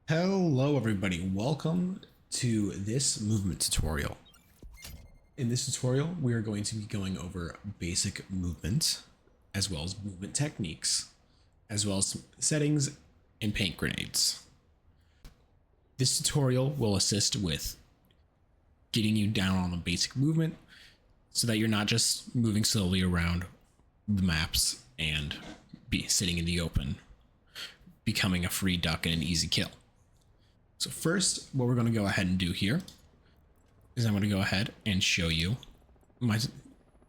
Hello everybody, welcome to this movement tutorial. In this tutorial, we are going to be going over basic movement, as well as movement techniques, as well as settings and paint grenades. This tutorial will assist with getting you down on the basic movement so that you're not just moving slowly around the maps and be sitting in the open, becoming a free duck and an easy kill. So first, what we're going to go ahead and do here is I'm going to go ahead and show you my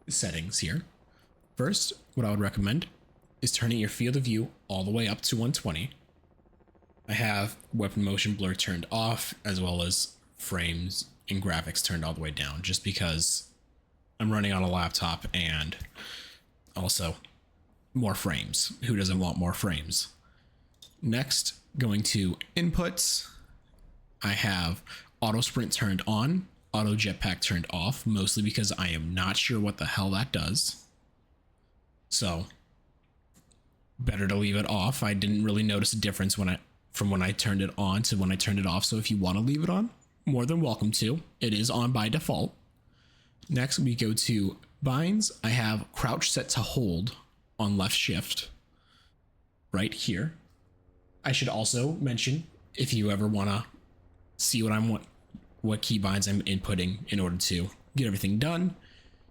settings here. First, what I would recommend is turning your field of view all the way up to 120. I have weapon motion blur turned off, as well as frames and graphics turned all the way down, just because I'm running on a laptop and also more frames. Who doesn't want more frames? Next, going to inputs. I have auto sprint turned on, auto jetpack turned off, mostly because I am not sure what the hell that does. So better to leave it off. I didn't really notice a difference from when I turned it on to when I turned it off. So if you want to leave it on, more than welcome to. It is on by default. Next, we go to binds. I have crouch set to hold on left shift right here. I should also mention, if you ever want to see what keybinds I'm inputting in order to get everything done,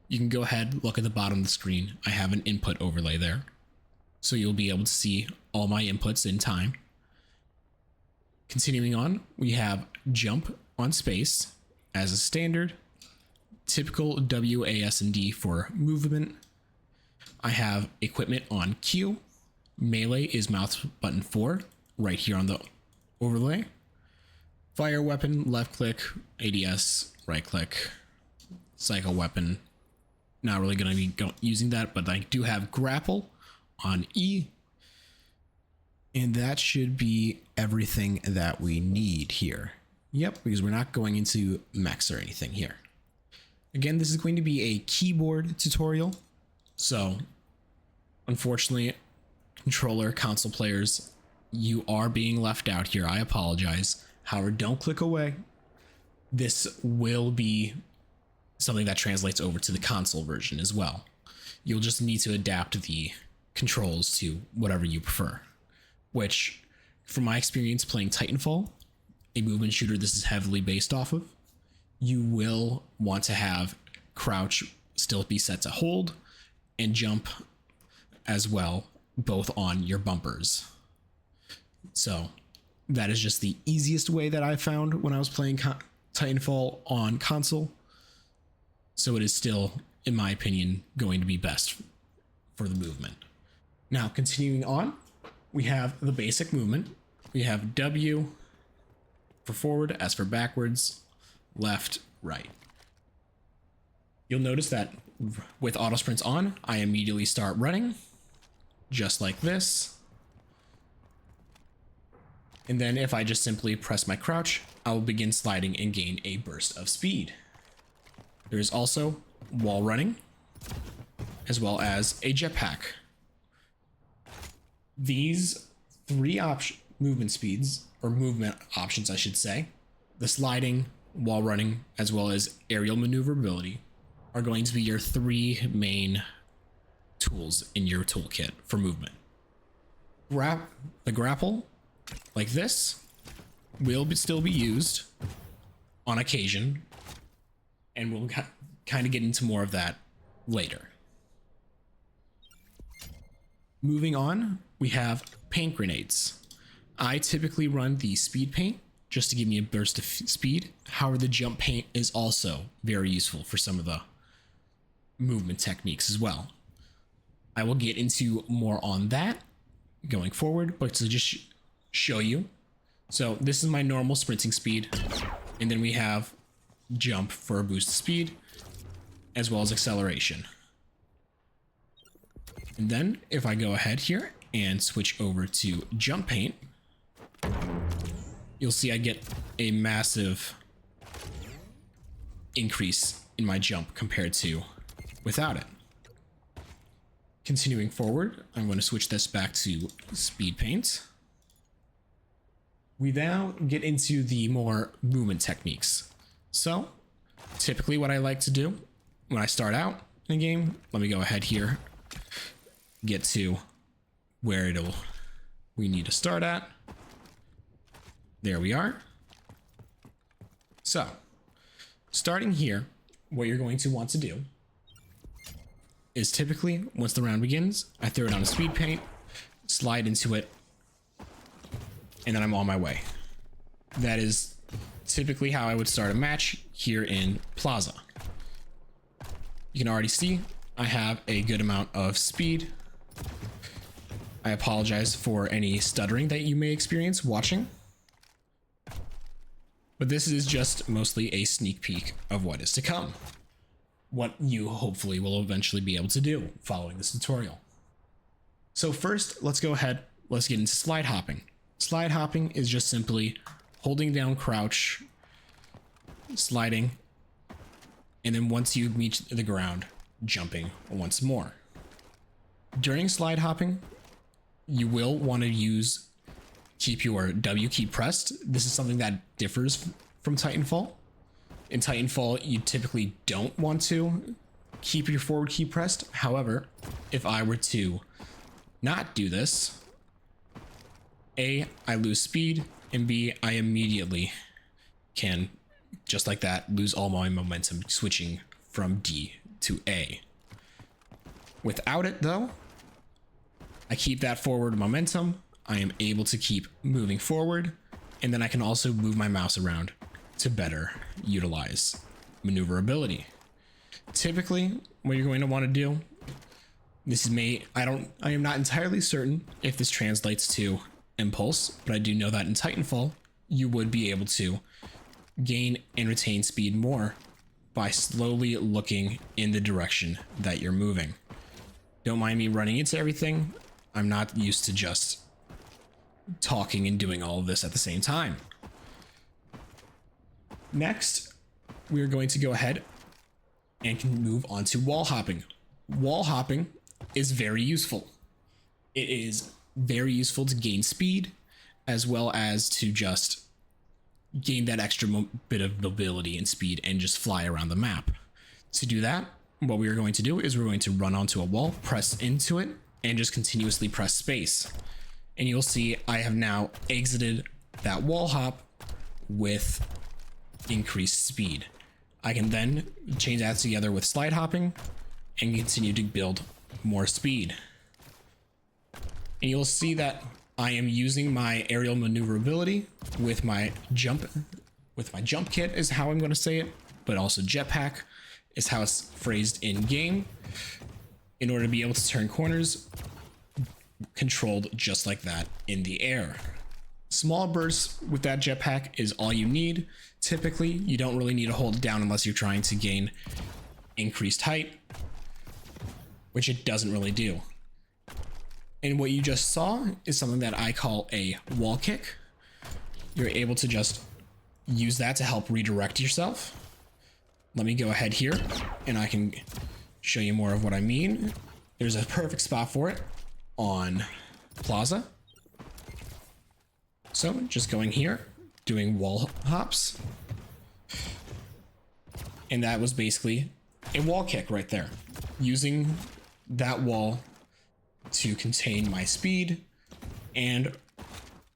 you can go ahead, look at the bottom of the screen. I have an input overlay there, so you'll be able to see all my inputs in time. Continuing on, we have jump on space as a standard, typical W, A, S, and D for movement. I have equipment on Q. Melee is mouse button 4 right here on the overlay. Fire weapon, left click, ADS, right click, cycle weapon. Not really going to be using that, but I do have grapple on E. And that should be everything that we need here. Yep, because we're not going into mechs or anything here. Again, this is going to be a keyboard tutorial. So, unfortunately, controller, console players, you are being left out here. I apologize. However, don't click away. This will be something that translates over to the console version as well. You'll just need to adapt the controls to whatever you prefer, which, from my experience playing Titanfall, a movement shooter this is heavily based off of, you will want to have crouch still be set to hold and jump as well, both on your bumpers. So that is just the easiest way that I found when I was playing Titanfall on console. So it is still, in my opinion, going to be best for the movement. Now, continuing on, we have the basic movement. We have W for forward, S for backwards, left, right. You'll notice that with auto sprints on, I immediately start running, just like this. And then if I just simply press my crouch, I will begin sliding and gain a burst of speed. There is also wall running, as well as a jetpack. These three movement speeds, or movement options I should say, the sliding, wall running, as well as aerial maneuverability, are going to be your three main tools in your toolkit for movement. The grapple, like this, will still be used on occasion, and we'll kind of get into more of that later. Moving on, we have paint grenades. I typically run the speed paint just to give me a burst of speed. However, the jump paint is also very useful for some of the movement techniques as well. I will get into more on that going forward, but to just show you. So this is my normal sprinting speed, and then we have jump for a boost of speed, as well as acceleration. And then if I go ahead here and switch over to jump paint, you'll see I get a massive increase in my jump compared to without it. Continuing forward, I'm going to switch this back to speed paint. We now get into the more movement techniques. So typically what I like to do when I start out in a game, let me go ahead here, get to where we need to start at. There we are. So starting here, what you're going to want to do is typically once the round begins, I throw it on a speed paint, slide into it, and then I'm on my way. That is typically how I would start a match here in Plaza. You can already see I have a good amount of speed. I apologize for any stuttering that you may experience watching, but this is just mostly a sneak peek of what is to come. What you hopefully will eventually be able to do following this tutorial. So first, let's go ahead, let's get into slide hopping. Slide hopping is just simply holding down crouch, sliding, and then once you reach the ground, jumping once more. During slide hopping, you will want to keep your W key pressed. This is something that differs from Titanfall. In Titanfall, you typically don't want to keep your forward key pressed. However, if I were to not do this, A, I lose speed, and B, I immediately can, just like that, lose all my momentum switching from D to A. Without it though, I keep that forward momentum, I am able to keep moving forward, and then I can also move my mouse around to better utilize maneuverability. Typically, what you're going to want to do, I am not entirely certain if this translates to Impulse, but I do know that in Titanfall, you would be able to gain and retain speed more by slowly looking in the direction that you're moving. Don't mind me running into everything. I'm not used to just talking and doing all of this at the same time. Next, we're going to go ahead and can move on to wall hopping. Wall hopping is very useful. It is very useful to gain speed as well as to just gain that extra bit of mobility and speed and just fly around the map. To do that, what we are going to do is we're going to run onto a wall, press into it, and just continuously press space. And you'll see I have now exited that wall hop with increased speed. I can then change that together with slide hopping and continue to build more speed. And you'll see that I am using my aerial maneuverability with my jump kit is how I'm going to say it, but also jetpack is how it's phrased in game, in order to be able to turn corners controlled just like that in the air. Small bursts with that jetpack is all you need. Typically, you don't really need to hold it down unless you're trying to gain increased height, which it doesn't really do. And what you just saw is something that I call a wall kick. You're able to just use that to help redirect yourself. Let me go ahead here and I can show you more of what I mean. There's a perfect spot for it on Plaza. So just going here, doing wall hops. And that was basically a wall kick right there. Using that wall to contain my speed and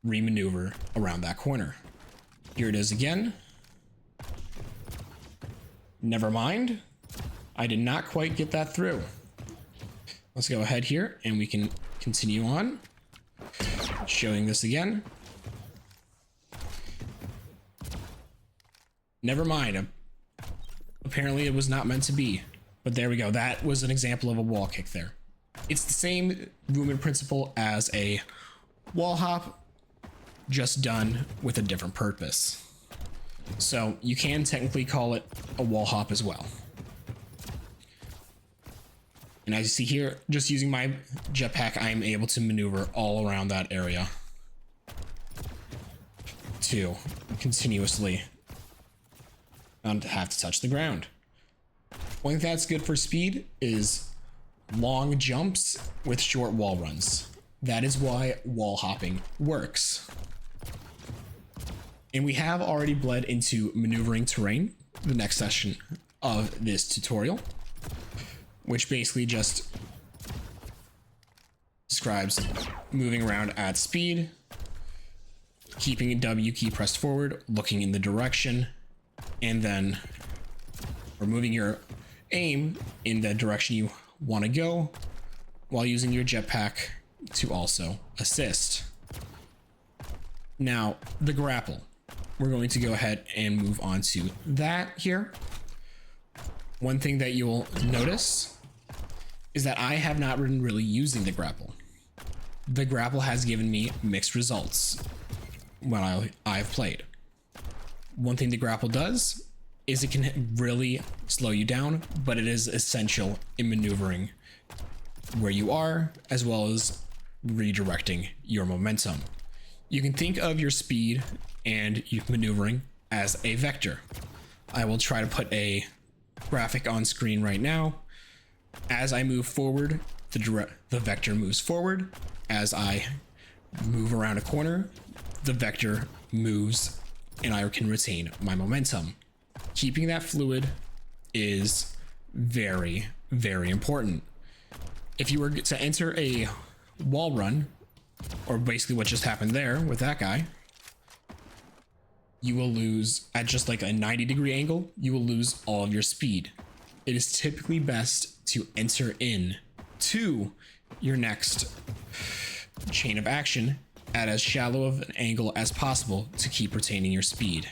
remaneuver around that corner. Here it is again. Never mind. I did not quite get that through. Let's go ahead here and we can continue on. Showing this again. Never mind. Apparently it was not meant to be. But there we go. That was an example of a wall kick there. It's the same movement principle as a wall hop, just done with a different purpose. So you can technically call it a wall hop as well. And as you see here, just using my jetpack, I am able to maneuver all around that area to continuously not have to touch the ground. One thing that's good for speed is long jumps with short wall runs. That is why wall hopping works. And we have already bled into maneuvering terrain, the next session of this tutorial, which basically just describes moving around at speed, keeping a W key pressed forward, looking in the direction, and then or moving your aim in the direction you want to go while using your jetpack to also assist. Now, the grapple. We're going to go ahead and move on to that here. One thing that you'll notice is that I have not been really using the grapple. The grapple has given me mixed results when I've played. One thing the grapple does is it can really slow you down, but it is essential in maneuvering where you are, as well as redirecting your momentum. You can think of your speed and your maneuvering as a vector. I will try to put a graphic on screen right now. As I move forward, the vector moves forward. As I move around a corner, the vector moves and I can retain my momentum. Keeping that fluid is very, very important. If you were to enter a wall run, or basically what just happened there with that guy, you will lose at just like a 90-degree angle, you will lose all of your speed. It is typically best to enter in to your next chain of action at as shallow of an angle as possible to keep retaining your speed.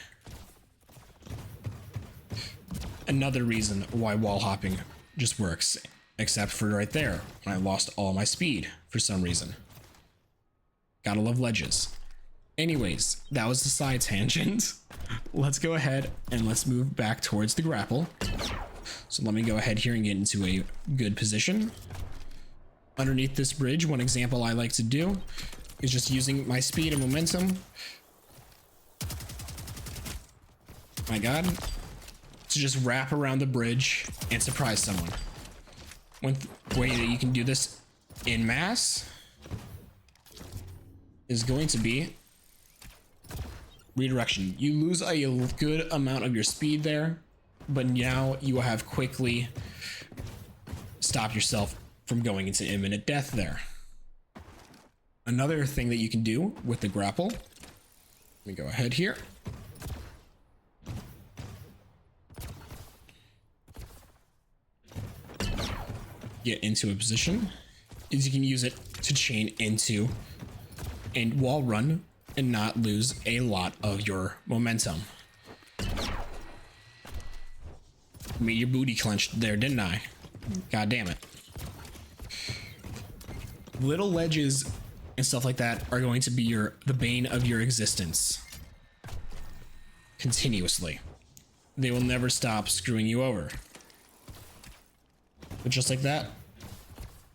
Another reason why wall hopping just works, except for right there, when I lost all my speed for some reason. Gotta love ledges. Anyways, that was the side tangent. Let's go ahead and let's move back towards the grapple. So let me go ahead here and get into a good position. Underneath this bridge, one example I like to do is just using my speed and momentum. My God. To just wrap around the bridge and surprise someone. One way that you can do this in mass is going to be redirection. You lose a good amount of your speed there, but now you have quickly stopped yourself from going into imminent death there. Another thing that you can do with the grapple, let me go ahead here. Get into a position, is you can use it to chain into a wall run and not lose a lot of your momentum. Made your booty clenched there, didn't I? God damn it. Little ledges and stuff like that are going to be the bane of your existence. Continuously. They will never stop screwing you over. But just like that,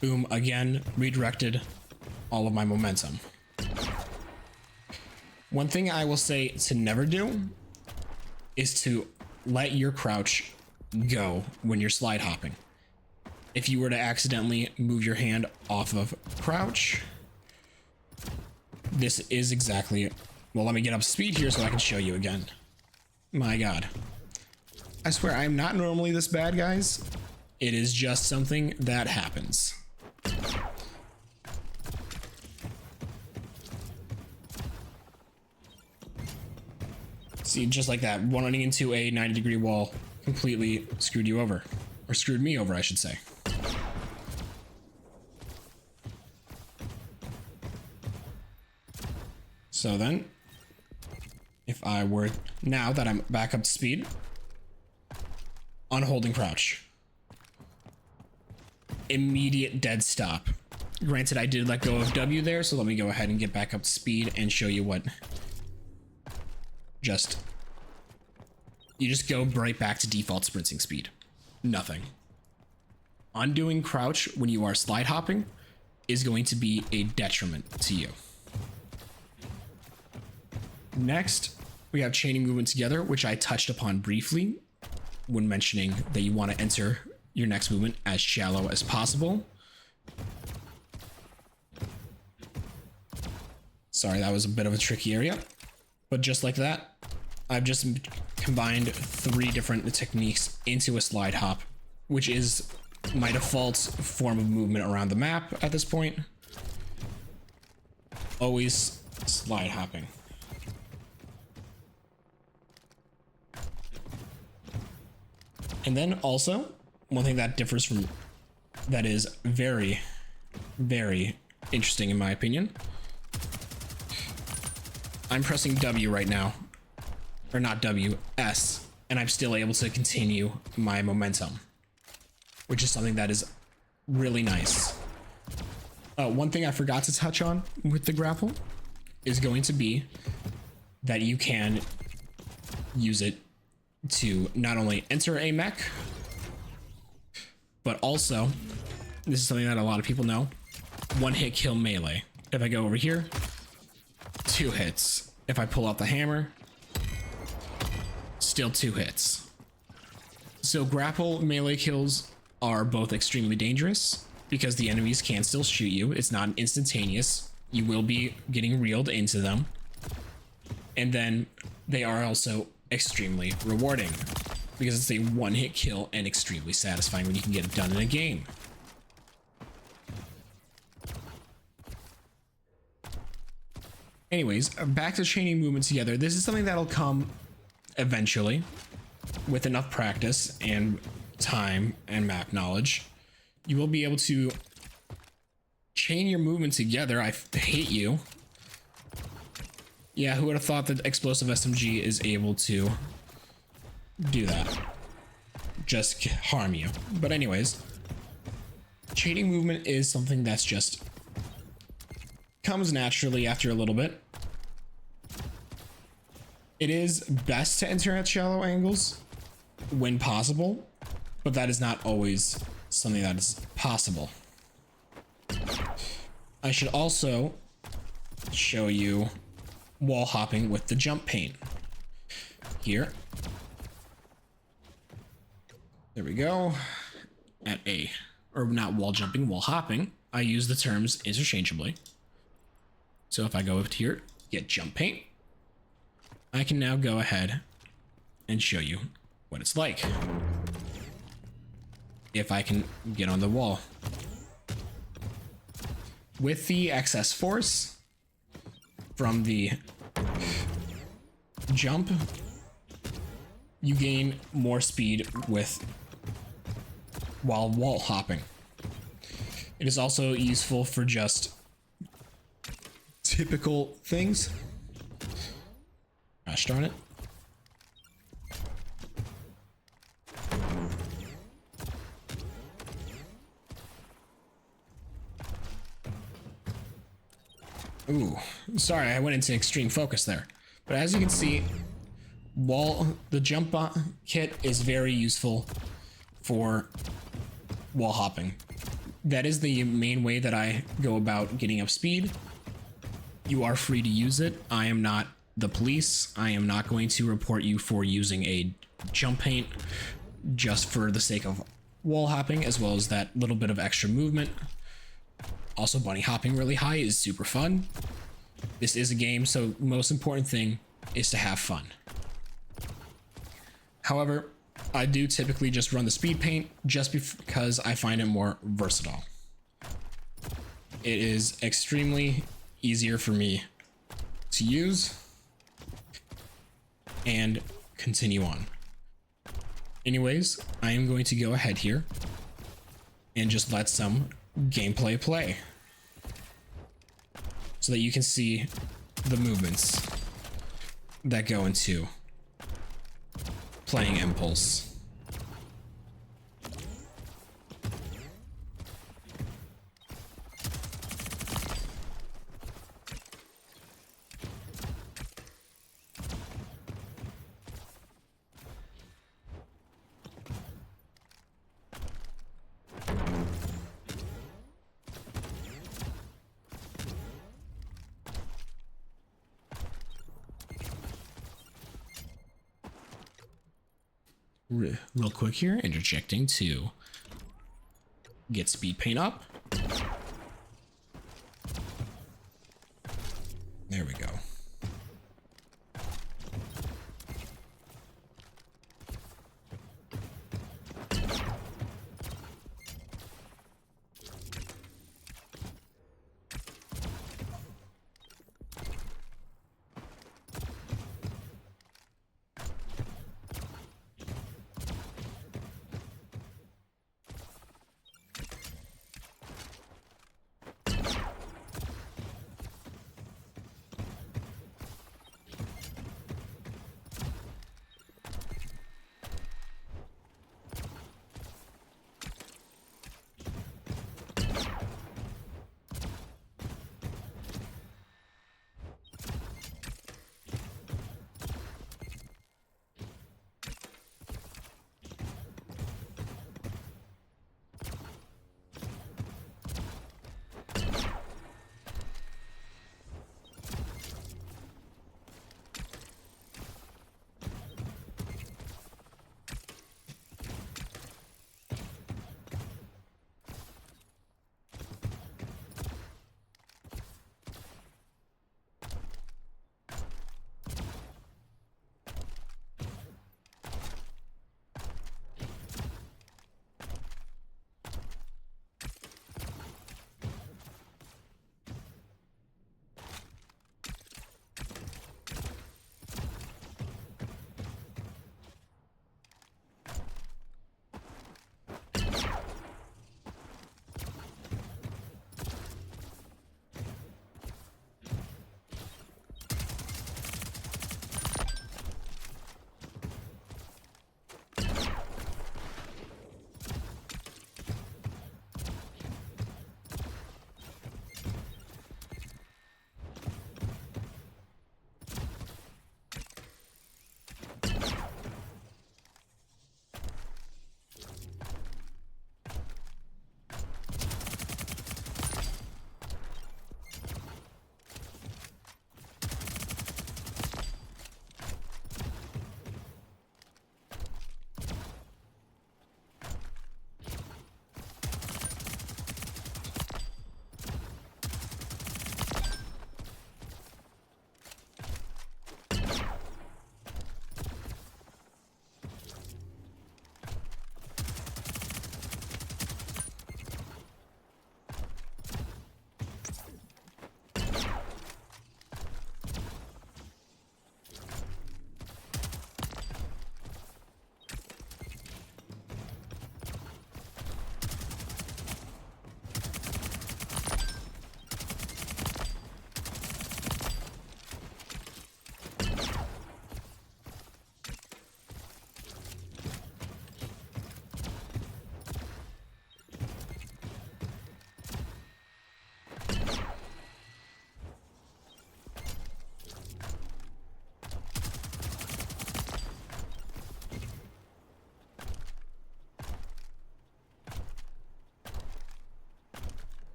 boom, again, redirected all of my momentum. One thing I will say to never do is to let your crouch go when you're slide hopping. If you were to accidentally move your hand off of crouch, this is exactly, well, let me get up to speed here so I can show you again. My God. I swear I'm not normally this bad, guys. It is just something that happens. See, just like that, running into a 90-degree wall completely screwed you over. Or screwed me over, I should say. So then, if I were, now that I'm back up to speed, on holding crouch. Immediate dead stop. Granted, I did let go of W there, so let me go ahead and get back up to speed and show you what you just go right back to default sprinting speed. Nothing. Undoing crouch when you are slide hopping is going to be a detriment to you. Next, we have chaining movement together, which I touched upon briefly when mentioning that you want to enter your next movement as shallow as possible. Sorry, that was a bit of a tricky area. But just like that, I've just combined 3 different techniques into a slide hop, which is my default form of movement around the map at this point. Always slide hopping. And then also, one thing that differs from that is very, very interesting in my opinion. I'm pressing W right now, or not W, S, and I'm still able to continue my momentum, which is something that is really nice. One thing I forgot to touch on with the grapple is going to be that you can use it to not only enter a mech, but also, this is something that a lot of people know, 1-hit kill melee. If I go over here, 2 hits. If I pull out the hammer, still 2 hits. So grapple melee kills are both extremely dangerous because the enemies can still shoot you. It's not instantaneous. You will be getting reeled into them. And then they are also extremely rewarding because it's a 1-hit kill and extremely satisfying when you can get it done in a game. Anyways, back to chaining movement together. This is something that'll come eventually with enough practice and time and map knowledge. You will be able to chain your movement together. I hate you. Yeah, who would have thought that explosive SMG is able to do that? Just harm you. But anyways, chaining movement is something that's just comes naturally after a little bit. It is best to enter at shallow angles when possible, but that is not always something that is possible. I should also show you wall hopping with the jump paint. Here. There we go. At A, or not wall jumping, wall hopping. I use the terms interchangeably. So if I go up here, get jump paint, I can now go ahead and show you what it's like. If I can get on the wall. With the excess force from the jump, you gain more speed while wall hopping. It is also useful for just typical things. Gosh darn it. Ooh, sorry, I went into extreme focus there. But as you can see, the jump kit is very useful for wall hopping. That is the main way that I go about getting up speed. You are free to use it. I am not the police. I am not going to report you for using a jump paint just for the sake of wall hopping, as well as that little bit of extra movement. Also, bunny hopping really high is super fun. This is a game, so most important thing is to have fun. However, I do typically just run the speed paint just because I find it more versatile. It is extremely easier for me to use and continue on. Anyways, I am going to go ahead here and just let some gameplay play so that you can see the movements that go into playing Empulse. Real quick here, interjecting to get speed paint up. There we go.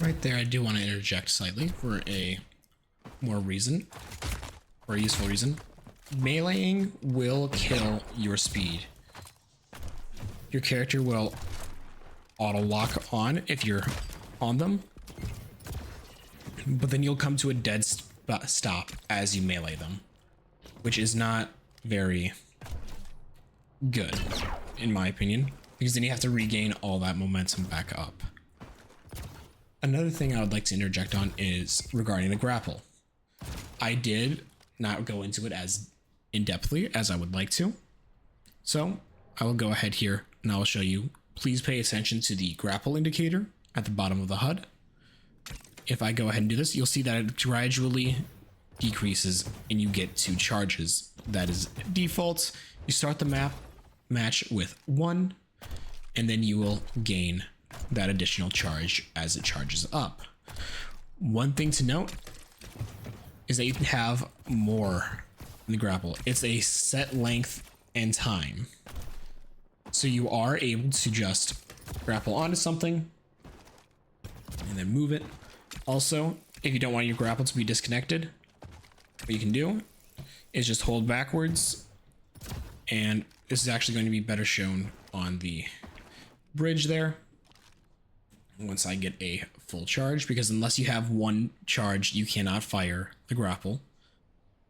Right there, I do want to interject slightly for a useful reason. Meleeing will kill your speed. Your character will auto lock on if you're on them, but then you'll come to a dead stop as you melee them, which is not very good in my opinion, because then you have to regain all that momentum back up. Another thing I would like to interject on is regarding the grapple. I did not go into it as in-depthly as I would like to, so I will go ahead here and I will show you. Please pay attention to the grapple indicator at the bottom of the HUD. If I go ahead and do this, you'll see that it gradually decreases and you get 2 charges. That is default. You start the match with 1, and then you will gain that additional charge as it charges up. One thing to note is that you can have more in the grapple. It's a set length and time. So you are able to just grapple onto something and then move it. Also, if you don't want your grapple to be disconnected, what you can do is just hold backwards, and this is actually going to be better shown on the bridge there once I get a full charge, because unless you have 1 charge, you cannot fire the grapple,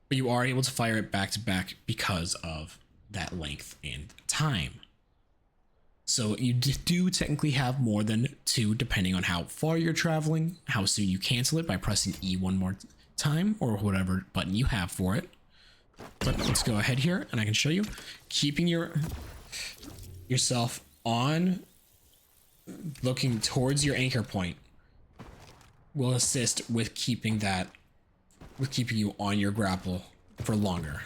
but you are able to fire it back to back because of that length and time. So you do technically have more than 2 depending on how far you're traveling, how soon you cancel it by pressing E 1 more time or whatever button you have for it. But let's go ahead here and I can show you. Keeping yourself on, looking towards your anchor point, will assist with keeping you on your grapple for longer.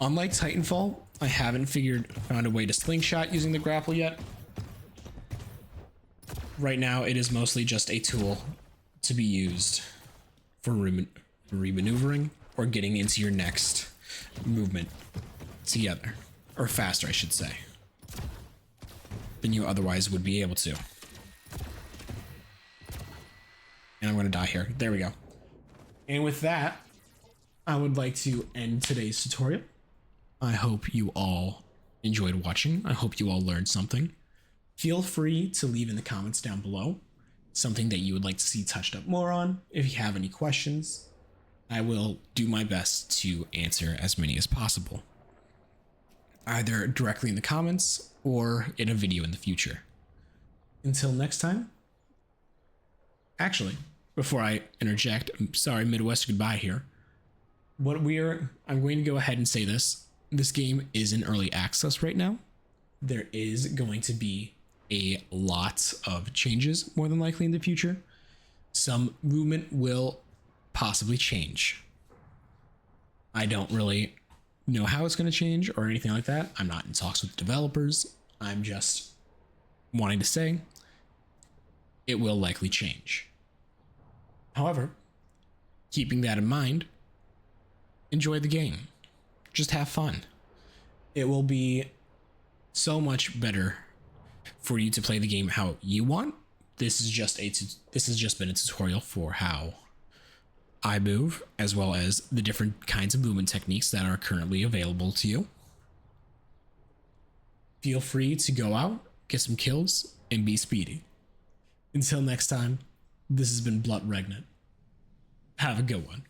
Unlike Titanfall, I haven't found a way to slingshot using the grapple yet. Right now, it is mostly just a tool to be used for remaneuvering or getting into your next movement together, or faster, I should say, than you otherwise would be able to. And I'm going to die here. There we go. And with that, I would like to end today's tutorial. I hope you all enjoyed watching. I hope you all learned something. Feel free to leave in the comments down below something that you would like to see touched up more on. If you have any questions, I will do my best to answer as many as possible, either directly in the comments or in a video in the future. Until next time. Actually, before I interject, I'm sorry, Midwest goodbye here. I'm going to go ahead and say this. This game is in early access right now. There is going to be a lot of changes, more than likely, in the future. Some movement will possibly change. I don't really know how it's going to change or anything like that. I'm not in talks with developers. I'm just wanting to say it will likely change. However, keeping that in mind, enjoy the game. Just have fun. It will be so much better for you to play the game how you want. This has just been a tutorial for how I move, as well as the different kinds of movement techniques that are currently available to you. Feel free to go out, get some kills, and be speedy. Until next time, this has been Blunt Regnant. Have a good one.